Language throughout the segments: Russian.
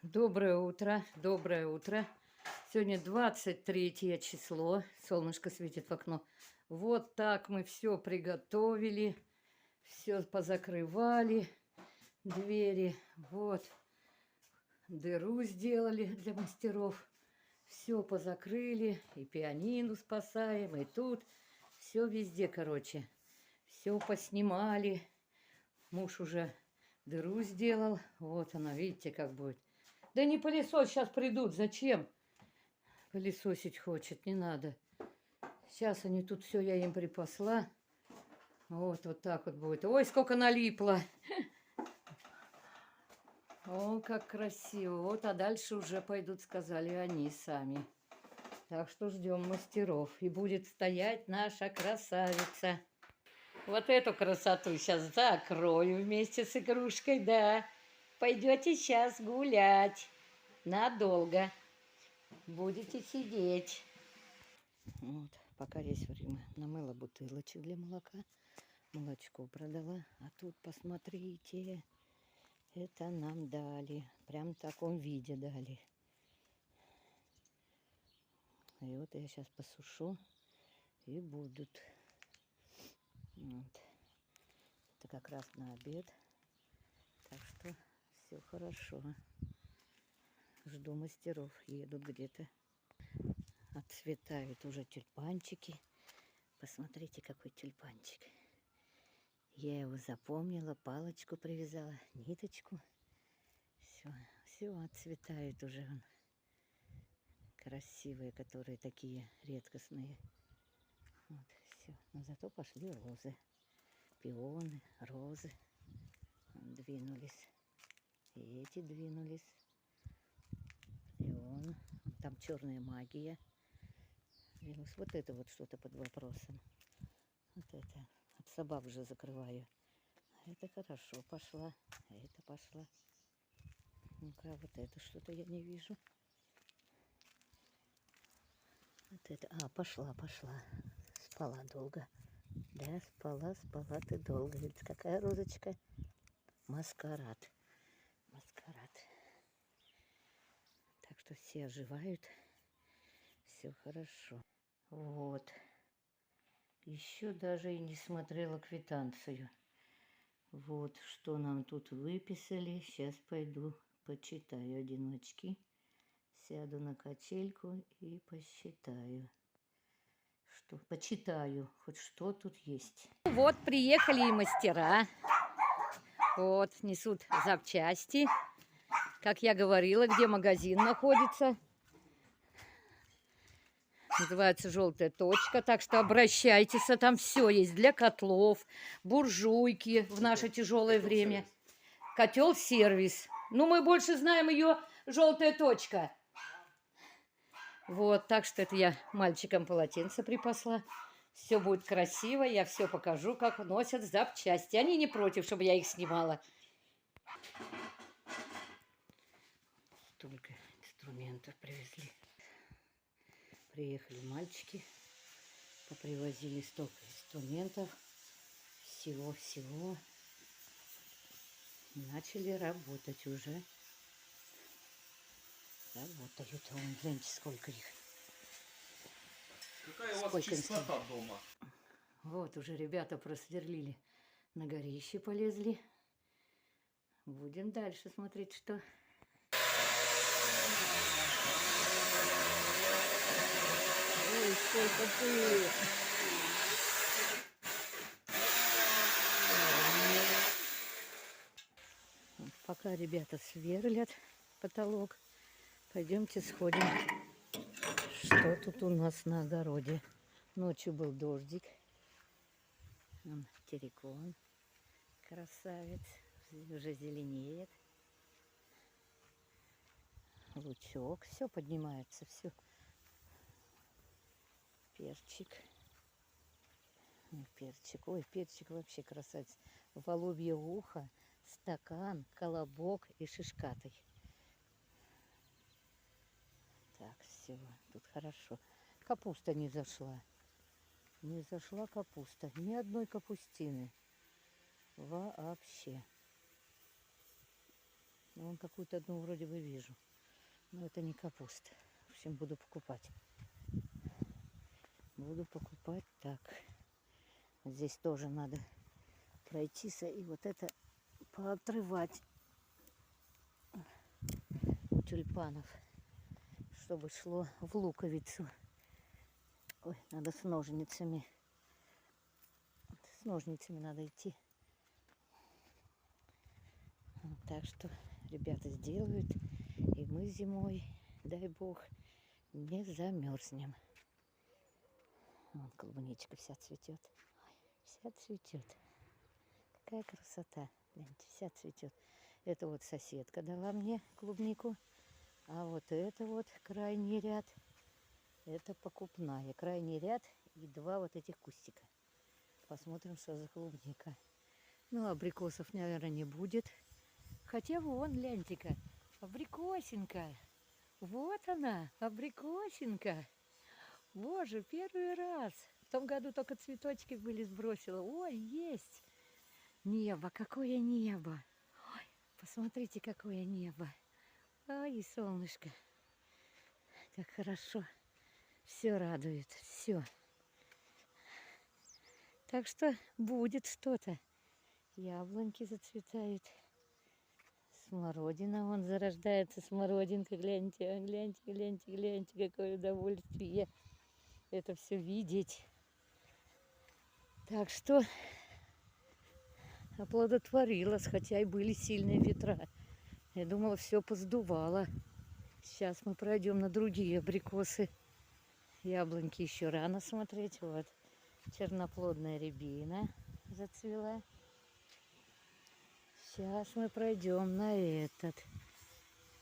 Доброе утро, доброе утро. Сегодня 23 число, солнышко светит в окно. Вот так мы все приготовили, все позакрывали, двери. Вот, дыру сделали для мастеров. Все позакрыли, и пианино спасаем, и тут. Все везде, короче. Все поснимали. Муж уже дыру сделал. Вот она, видите, как будет. Да не пылесос, сейчас придут. Зачем? Пылесосить хочет, не надо. Сейчас они тут все, я им припасла. Вот так вот будет. Ой, сколько налипло. О, как красиво. Вот, а дальше уже пойдут, сказали они сами. Так что ждем мастеров. И будет стоять наша красавица. Вот эту красоту сейчас закрою вместе с игрушкой, да. Пойдете сейчас гулять. Надолго. Будете сидеть. Вот, пока есть время. Намыла бутылочек для молока. Молочко продала. А тут, посмотрите, это нам дали. Прям в таком виде дали. И вот я сейчас посушу. И будут. Вот. Это как раз на обед. Так что все хорошо. Жду мастеров. Едут где-то. Отцветают уже тюльпанчики. Посмотрите, какой тюльпанчик. Я его запомнила, палочку привязала, ниточку. Все отцветает уже он. Красивые, которые такие редкостные. Вот, все. Но зато пошли розы. Пионы, розы. Двинулись. И эти двинулись. Пион. Там черная магия. Вот это вот что-то под вопросом. Вот это. От собак уже закрываю. А это хорошо пошла. А это пошла. Ну-ка, вот это что-то я не вижу. Вот это. А, пошла. Спала долго. Да, спала ты долго. Видите, какая розочка? Маскарад. Так что все оживают. Все хорошо. Вот. Еще даже и не смотрела квитанцию. Вот, что нам тут выписали. Сейчас пойду почитаю одиночки. Сяду на качельку и посчитаю. Что? Почитаю, хоть что тут есть. Вот приехали и мастера. Вот, несут запчасти. Как я говорила, где магазин находится. Называется «Желтая точка». Так что обращайтесь, там все есть для котлов, буржуйки в наше тяжелое время. Котел-сервис. Ну, мы больше знаем ее «Желтая точка». Вот, так что это я мальчикам полотенце припасла. Все будет красиво, я все покажу, как носят запчасти. Они не против, чтобы я их снимала. Столько инструментов привезли. Приехали мальчики, попривозили столько инструментов, всего. Начали работать уже. Работают. Вон, гляньте, сколько их. Какая у вас чистота дома? Вот, уже ребята просверлили. На горище полезли. Будем дальше смотреть, что... Ой, сколько пыли! Пока ребята сверлят потолок, пойдемте сходим, что тут у нас на огороде. Ночью был дождик. Вон террикон, красавец, уже зеленеет. Лучок, все поднимается, все. Перчик. Ой, перчик вообще красавец. Воловье ухо, стакан, колобок и шишкатый. Так, все, тут хорошо. Капуста не зашла. Не зашла капуста. Ни одной капустины. Вообще. Но вон какую-то одну вроде бы вижу. Но это не капуста. В общем, буду покупать. Буду покупать так. Вот здесь тоже надо пройтись и вот это поотрывать тюльпанов, чтобы шло в луковицу. Ой, надо с ножницами. С ножницами надо идти. Вот, так что ребята сделают, и мы зимой, дай бог, не замерзнем. Вот клубничка вся цветет. Вся цветет. Какая красота. Гляньте, вся цветет. Это вот соседка дала мне клубнику. А вот это вот крайний ряд. Это покупная. Крайний ряд и два вот этих кустика. Посмотрим, что за клубника. Ну, абрикосов, наверное, не будет. Хотя вон, гляньте-ка, абрикосинка. Вот она, абрикосинка. Боже, первый раз. В том году только цветочки были, сбросила. Ой, есть. Небо, какое небо. Ой, посмотрите, какое небо. Ой, и солнышко. Как хорошо. Все радует, все. Так что будет что-то. Яблоньки зацветают. Смородина, вон зарождается смородинка. Гляньте, гляньте, гляньте, гляньте, какое удовольствие это все видеть. Так что оплодотворилась, хотя и были сильные ветра. Я думала, все поздувало. Сейчас мы пройдем на другие абрикосы. Яблоньки еще рано смотреть. Вот черноплодная рябина зацвела. Сейчас мы пройдем на этот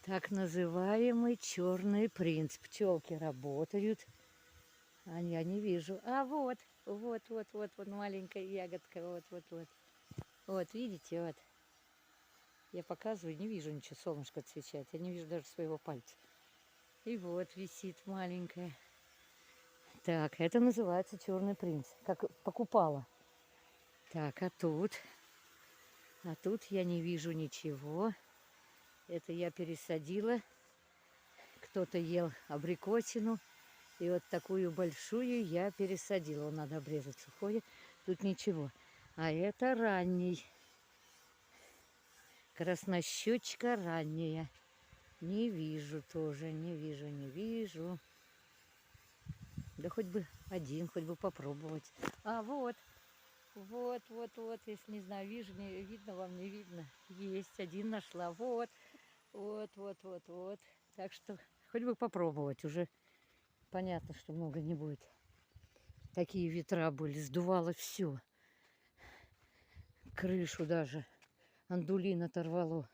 так называемый черный принц. Пчелки работают. А я не вижу. А вот маленькая ягодка. Вот. Вот, видите, вот. Я показываю, не вижу ничего, солнышко отсвечает. Я не вижу даже своего пальца. И вот висит маленькая. Так, это называется черный принц. Как покупала. Так, а тут я не вижу ничего. Это я пересадила. Кто-то ел абрикосину. И вот такую большую я пересадила. Надо обрезать сухое. Тут ничего. А это ранний. Краснощечка ранняя. Не вижу тоже. Не вижу. Да хоть бы один, хоть бы попробовать. А вот. Вот. Если не знаю, вижу, не видно вам, не видно. Есть, один нашла. Вот. Так что хоть бы попробовать. Уже понятно, что много не будет. Такие ветра были, сдувало все. Крышу даже. Андулин оторвало.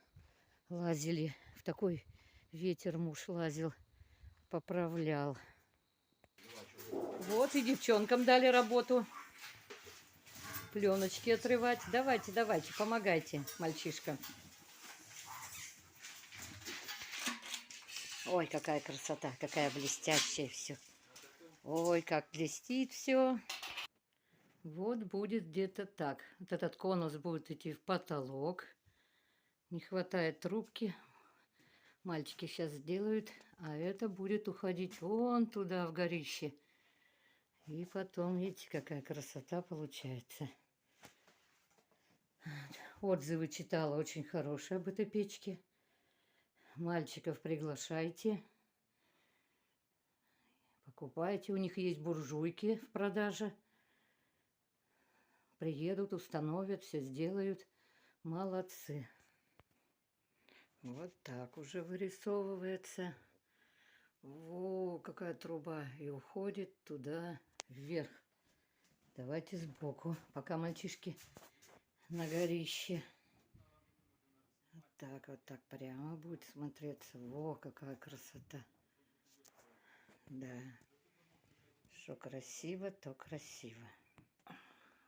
Лазили. В такой ветер муж лазил. Поправлял. Вот и девчонкам дали работу. Пленочки отрывать. Давайте, помогайте, мальчишка. Ой, какая красота, какая блестящая все. Ой, как блестит все. Вот будет где-то так. Вот этот конус будет идти в потолок. Не хватает трубки. Мальчики сейчас сделают. А это будет уходить вон туда, в горище. И потом, видите, какая красота получается. Отзывы читала очень хорошие об этой печке. Мальчиков приглашайте. Покупайте. У них есть буржуйки в продаже. Приедут, установят, все сделают. Молодцы. Вот так уже вырисовывается. Во, какая труба. И уходит туда вверх. Давайте сбоку, пока мальчишки на горище. Вот так прямо будет смотреться. Во, какая красота. Да. Что красиво, то красиво.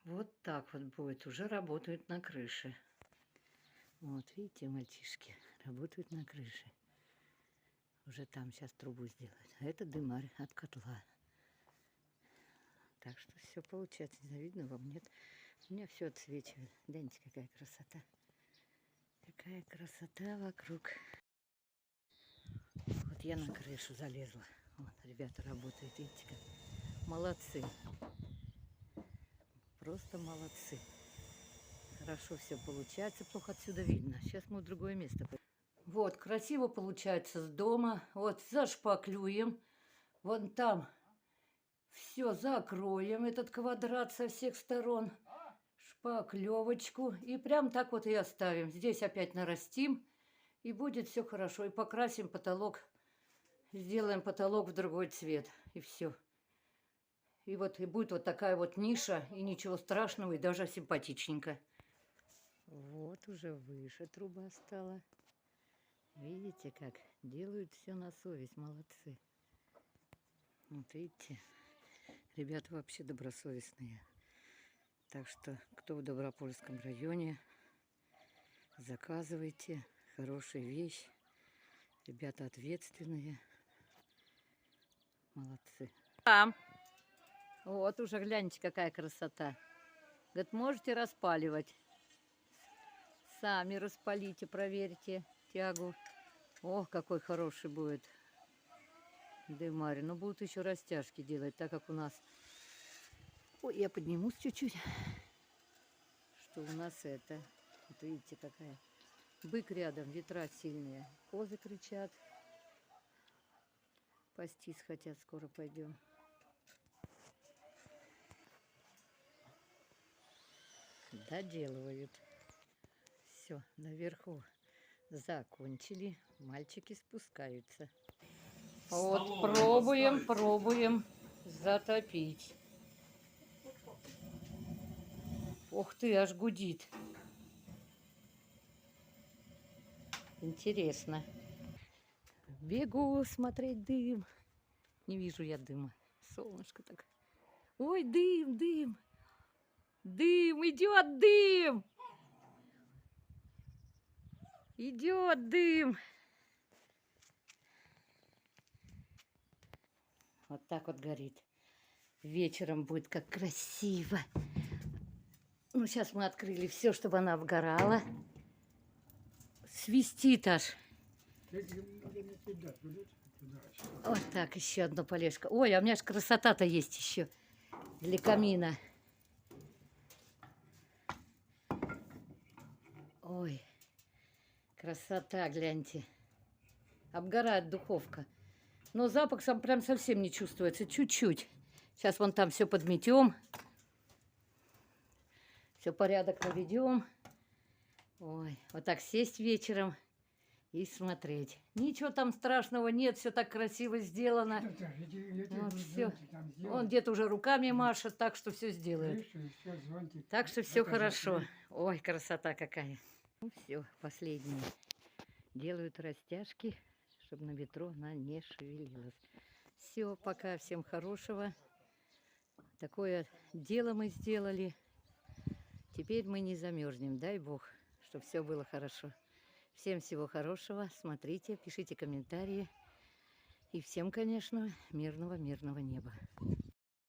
Вот так вот будет. Уже работают на крыше. Вот, видите, мальчишки работают на крыше. Уже там сейчас трубу сделают. А это дымарь от котла. Так что все получается. Не видно вам, нет? У меня все отсвечивает. Гляньте, какая красота. Какая красота вокруг. Вот я на крышу залезла. Вот, ребята работают, видите как. Молодцы. Просто молодцы. Хорошо все получается, плохо отсюда видно. Сейчас мы в другое место пойдем. Вот, красиво получается с дома. Вот, зашпаклюем. Вон там все закроем, этот квадрат со всех сторон. Шпаклевочку. И прям так вот и оставим. Здесь опять нарастим. И будет все хорошо. И покрасим потолок. Сделаем потолок в другой цвет. И все. И вот и будет вот такая вот ниша. И ничего страшного. И даже симпатичненько. Вот уже выше труба стала. Видите, как делают все на совесть. Молодцы. Вот видите. Ребята вообще добросовестные. Так что, кто в Добропольском районе, заказывайте. Хорошая вещь. Ребята ответственные. Молодцы. Там. Вот уже гляньте, какая красота. Говорит, можете распаливать. Сами распалите, проверьте тягу. Ох, какой хороший будет дымарь. Но будут еще растяжки делать, так как у нас... Ой, я поднимусь чуть-чуть. Что у нас это... Вот видите, какая... Бык рядом, ветра сильные. Козы кричат. Пастись хотят, скоро пойдем. Доделывают. Все, наверху закончили. Мальчики спускаются. Вот, пробуем затопить. Ух ты, аж гудит. Интересно. Бегу смотреть дым. Не вижу я дыма. Солнышко так. Ой, дым, дым. Дым, идет дым. Идет дым. Вот так вот горит. Вечером будет как красиво. Ну, сейчас мы открыли все, чтобы она обгорала. Свистит аж. Вот так, еще одно полежка. Ой, а у меня же красота-то есть еще для камина. Ой, красота, гляньте. Обгорает духовка. Но запах сам прям совсем не чувствуется, чуть-чуть. Сейчас вон там все подметем. Все порядок наведем. Ой, вот так сесть вечером и смотреть. Ничего там страшного нет, все так красиво сделано. Вот все. Он где-то уже руками машет, так что все сделает. Так что все хорошо. Ой, красота какая. Ну все, последние. Делают растяжки, чтобы на ветру она не шевелилась. Все, пока, всем хорошего. Такое дело мы сделали. Теперь мы не замерзнем, дай бог, чтобы все было хорошо. Всем всего хорошего, смотрите, пишите комментарии. И всем, конечно, мирного неба.